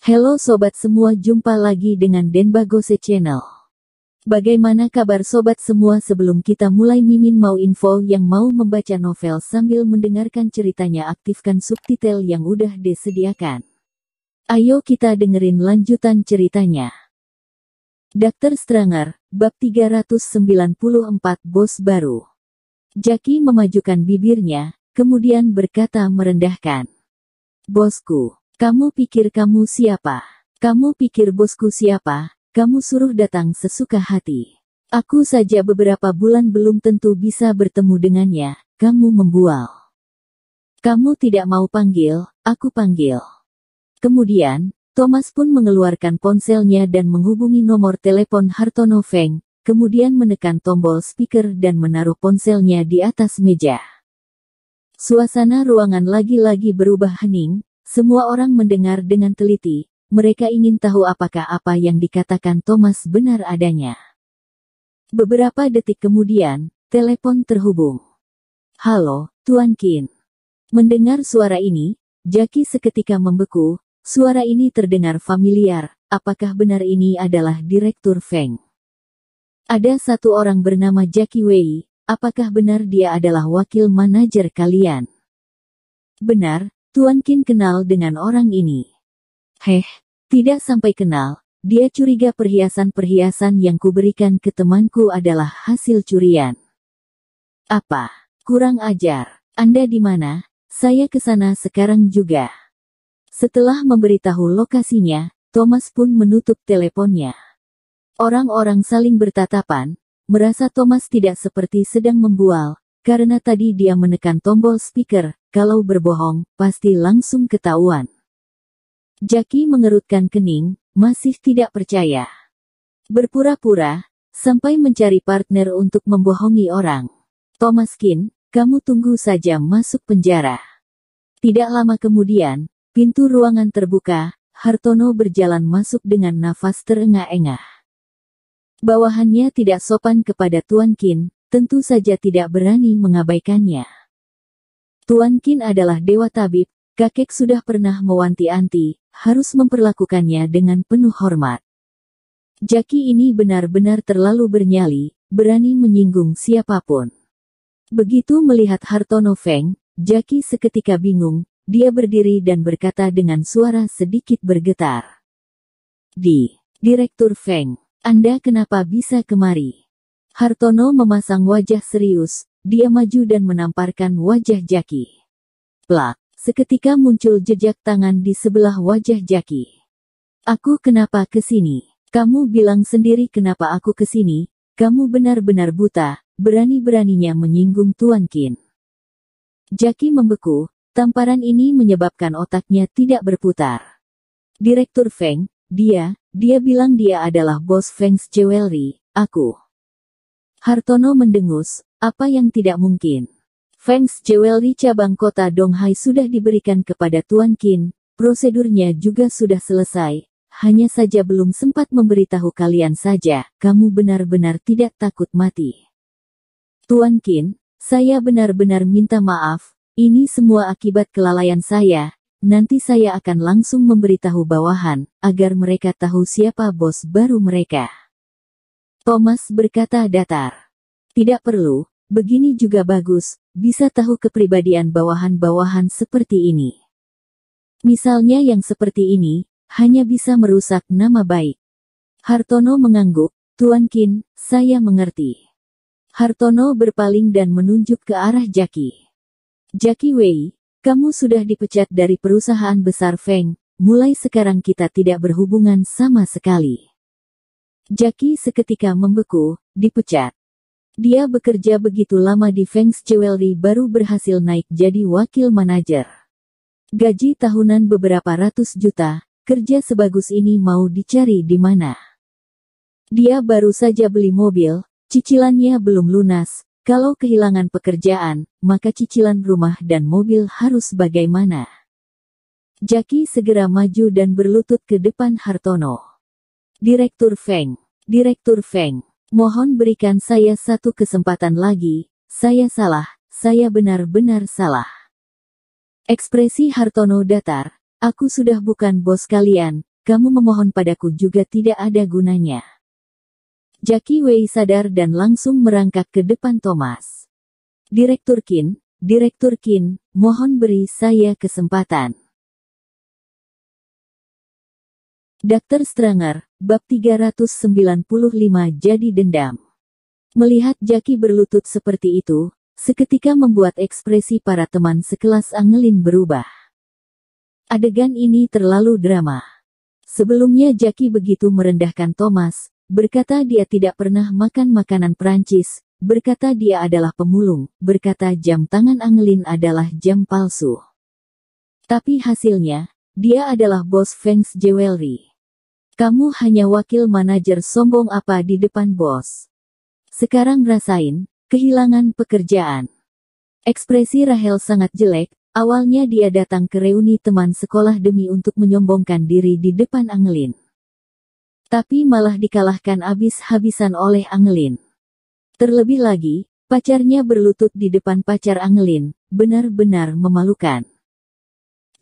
Halo sobat semua, jumpa lagi dengan Denbagose Channel. Bagaimana kabar sobat semua? Sebelum kita mulai, Mimin mau info yang mau membaca novel sambil mendengarkan ceritanya, aktifkan subtitle yang udah disediakan. Ayo kita dengerin lanjutan ceritanya. Dr. Stranger, bab 394, bos baru. Jackie memajukan bibirnya, kemudian berkata merendahkan. Bosku. Kamu pikir kamu siapa? Kamu pikir bosku siapa? Kamu suruh datang sesuka hati. Aku saja beberapa bulan belum tentu bisa bertemu dengannya, kamu membual. Kamu tidak mau panggil, aku panggil. Kemudian, Thomas pun mengeluarkan ponselnya dan menghubungi nomor telepon Hartono Feng, kemudian menekan tombol speaker dan menaruh ponselnya di atas meja. Suasana ruangan lagi-lagi berubah hening. Semua orang mendengar dengan teliti, mereka ingin tahu apakah apa yang dikatakan Thomas benar adanya. Beberapa detik kemudian, telepon terhubung. Halo, Tuan Qin. Mendengar suara ini, Jackie seketika membeku, suara ini terdengar familiar, apakah benar ini adalah Direktur Feng? Ada satu orang bernama Jackie Wei, apakah benar dia adalah wakil manajer kalian? Benar. Tuan Qin kenal dengan orang ini. Tidak sampai kenal, dia curiga perhiasan-perhiasan yang kuberikan ke temanku adalah hasil curian. Apa? Kurang ajar. Anda di mana? Saya ke sana sekarang juga. Setelah memberitahu lokasinya, Thomas pun menutup teleponnya. Orang-orang saling bertatapan, merasa Thomas tidak seperti sedang membual, karena tadi dia menekan tombol speaker. Kalau berbohong, pasti langsung ketahuan. Jackie mengerutkan kening, masih tidak percaya. Berpura-pura, sampai mencari partner untuk membohongi orang. Thomas Qin, kamu tunggu saja masuk penjara. Tidak lama kemudian, pintu ruangan terbuka, Hartono berjalan masuk dengan nafas terengah-engah. Bawahannya tidak sopan kepada Tuan Qin, tentu saja tidak berani mengabaikannya. Tuan Qin adalah dewa tabib, kakek sudah pernah mewanti-wanti, harus memperlakukannya dengan penuh hormat. Jackie ini benar-benar terlalu bernyali, berani menyinggung siapapun. Begitu melihat Hartono Feng, Jackie seketika bingung, dia berdiri dan berkata dengan suara sedikit bergetar. Direktur Feng, Anda kenapa bisa kemari? Hartono memasang wajah serius. Dia maju dan menamparkan wajah Jackie. Plak, seketika muncul jejak tangan di sebelah wajah Jackie. Aku kenapa kesini? Kamu bilang sendiri kenapa aku kesini, kamu benar-benar buta, berani-beraninya menyinggung Tuan Qin. Jackie membeku, tamparan ini menyebabkan otaknya tidak berputar. Direktur Feng, dia bilang dia adalah bos Feng's Jewelry, aku. Hartono mendengus. Apa yang tidak mungkin? Feng's Jewelry cabang kota Donghai sudah diberikan kepada Tuan Qin, prosedurnya juga sudah selesai, hanya saja belum sempat memberitahu kalian saja, kamu benar-benar tidak takut mati. Tuan Qin, saya benar-benar minta maaf, ini semua akibat kelalaian saya, nanti saya akan langsung memberitahu bawahan, agar mereka tahu siapa bos baru mereka. Thomas berkata datar. Tidak perlu. Begini juga bagus, bisa tahu kepribadian bawahan-bawahan seperti ini. Misalnya yang seperti ini, hanya bisa merusak nama baik. Hartono mengangguk, Tuan Qin, saya mengerti. Hartono berpaling dan menunjuk ke arah Jackie. Jackie Wei, kamu sudah dipecat dari perusahaan besar Feng, mulai sekarang kita tidak berhubungan sama sekali. Jackie seketika membeku, dipecat. Dia bekerja begitu lama di Feng's Jewelry baru berhasil naik jadi wakil manajer. Gaji tahunan beberapa ratus juta, kerja sebagus ini mau dicari di mana? Dia baru saja beli mobil, cicilannya belum lunas, kalau kehilangan pekerjaan, maka cicilan rumah dan mobil harus bagaimana? Jackie segera maju dan berlutut ke depan Hartono. Direktur Feng. Mohon berikan saya satu kesempatan lagi, saya salah, saya benar-benar salah. Ekspresi Hartono datar, aku sudah bukan bos kalian, kamu memohon padaku juga tidak ada gunanya. Jackie Wei sadar dan langsung merangkak ke depan Thomas. Direktur Qin, mohon beri saya kesempatan. Dr. Stranger, bab 395 jadi dendam. Melihat Jackie berlutut seperti itu, seketika membuat ekspresi para teman sekelas Angelin berubah. Adegan ini terlalu drama. Sebelumnya Jackie begitu merendahkan Thomas, berkata dia tidak pernah makan makanan Prancis, berkata dia adalah pemulung, berkata jam tangan Angelin adalah jam palsu. Tapi hasilnya, dia adalah bos Feng's Jewelry. Kamu hanya wakil manajer sombong apa di depan bos. Sekarang rasain, kehilangan pekerjaan. Ekspresi Rahel sangat jelek. Awalnya dia datang ke reuni teman sekolah demi untuk menyombongkan diri di depan Angelin. Tapi malah dikalahkan habis-habisan oleh Angelin. Terlebih lagi, pacarnya berlutut di depan pacar Angelin, benar-benar memalukan.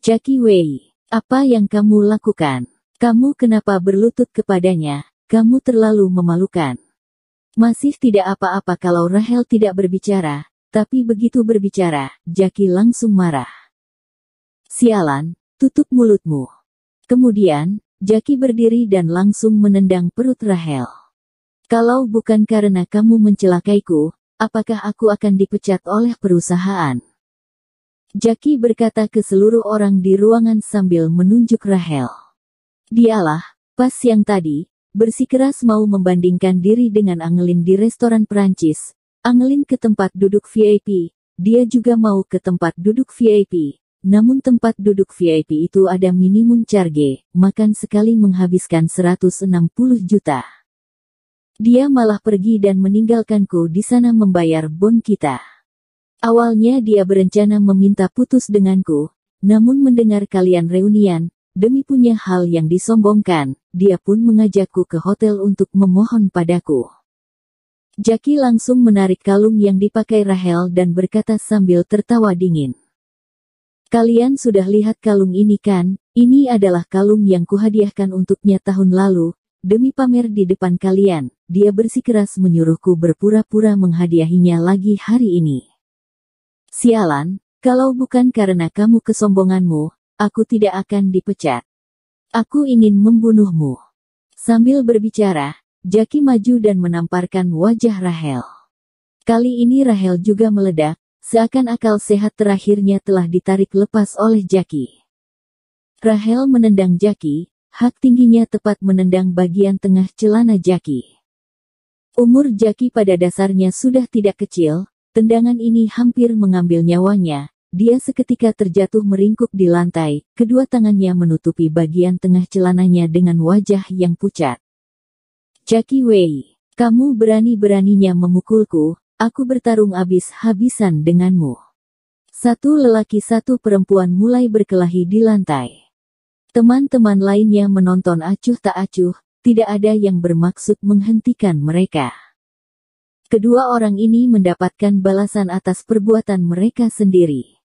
Jackie Wei, apa yang kamu lakukan? Kamu kenapa berlutut kepadanya? Kamu terlalu memalukan. Masih tidak apa-apa kalau Rahel tidak berbicara. Tapi begitu berbicara, Jackie langsung marah. Sialan, tutup mulutmu. Kemudian, Jackie berdiri dan langsung menendang perut Rahel. Kalau bukan karena kamu mencelakaiku, apakah aku akan dipecat oleh perusahaan? Jackie berkata ke seluruh orang di ruangan sambil menunjuk Rahel. Dialah, pas yang tadi, bersikeras mau membandingkan diri dengan Angelin di restoran Prancis. Angelin ke tempat duduk VIP, dia juga mau ke tempat duduk VIP. Namun tempat duduk VIP itu ada minimum charge, makan sekali menghabiskan 160 juta. Dia malah pergi dan meninggalkanku di sana membayar bon kita. Awalnya dia berencana meminta putus denganku, namun mendengar kalian reunian, demi punya hal yang disombongkan, dia pun mengajakku ke hotel untuk memohon padaku. Jackie langsung menarik kalung yang dipakai Rahel dan berkata sambil tertawa dingin. Kalian sudah lihat kalung ini kan? Ini adalah kalung yang kuhadiahkan untuknya tahun lalu, demi pamer di depan kalian. Dia bersikeras menyuruhku berpura-pura menghadiahinya lagi hari ini. Sialan, kalau bukan karena kamu kesombonganmu, aku tidak akan dipecat. Aku ingin membunuhmu. Sambil berbicara, Jackie maju dan menamparkan wajah Rahel. Kali ini Rahel juga meledak, seakan akal sehat terakhirnya telah ditarik lepas oleh Jackie. Rahel menendang Jackie, hak tingginya tepat menendang bagian tengah celana Jackie. Umur Jackie pada dasarnya sudah tidak kecil, tendangan ini hampir mengambil nyawanya. Dia seketika terjatuh meringkuk di lantai, kedua tangannya menutupi bagian tengah celananya dengan wajah yang pucat. Jackie Wei, kamu berani-beraninya memukulku, aku bertarung habis-habisan denganmu. Satu lelaki satu perempuan mulai berkelahi di lantai. Teman-teman lainnya menonton acuh tak acuh, tidak ada yang bermaksud menghentikan mereka. Kedua orang ini mendapatkan balasan atas perbuatan mereka sendiri.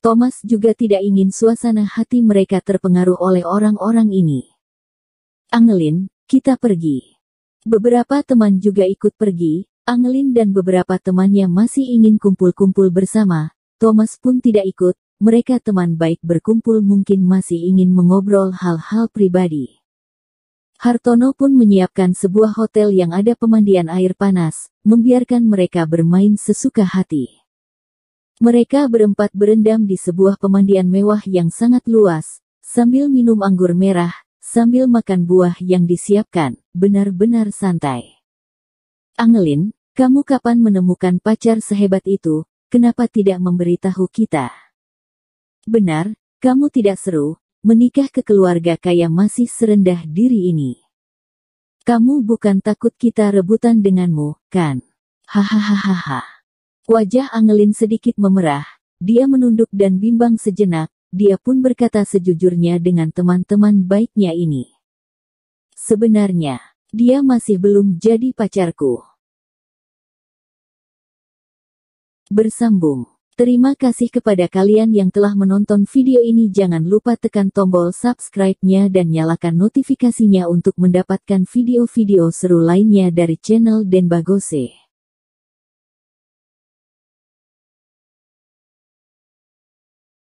Thomas juga tidak ingin suasana hati mereka terpengaruh oleh orang-orang ini. Angelin, kita pergi. Beberapa teman juga ikut pergi, Angelin dan beberapa temannya masih ingin kumpul-kumpul bersama, Thomas pun tidak ikut, mereka teman baik berkumpul mungkin masih ingin mengobrol hal-hal pribadi. Hartono pun menyiapkan sebuah hotel yang ada pemandian air panas, membiarkan mereka bermain sesuka hati. Mereka berempat berendam di sebuah pemandian mewah yang sangat luas, sambil minum anggur merah, sambil makan buah yang disiapkan, benar-benar santai. Angelin, kamu kapan menemukan pacar sehebat itu, kenapa tidak memberitahu kita? Benar, kamu tidak seru, menikah ke keluarga kaya masih serendah diri ini. Kamu bukan takut kita rebutan denganmu, kan? Hahaha. Wajah Angelin sedikit memerah, dia menunduk dan bimbang sejenak, dia pun berkata sejujurnya dengan teman-teman baiknya ini. Sebenarnya, dia masih belum jadi pacarku. Bersambung. Terima kasih kepada kalian yang telah menonton video ini. Jangan lupa tekan tombol subscribe-nya dan nyalakan notifikasinya untuk mendapatkan video-video seru lainnya dari channel Denbagose.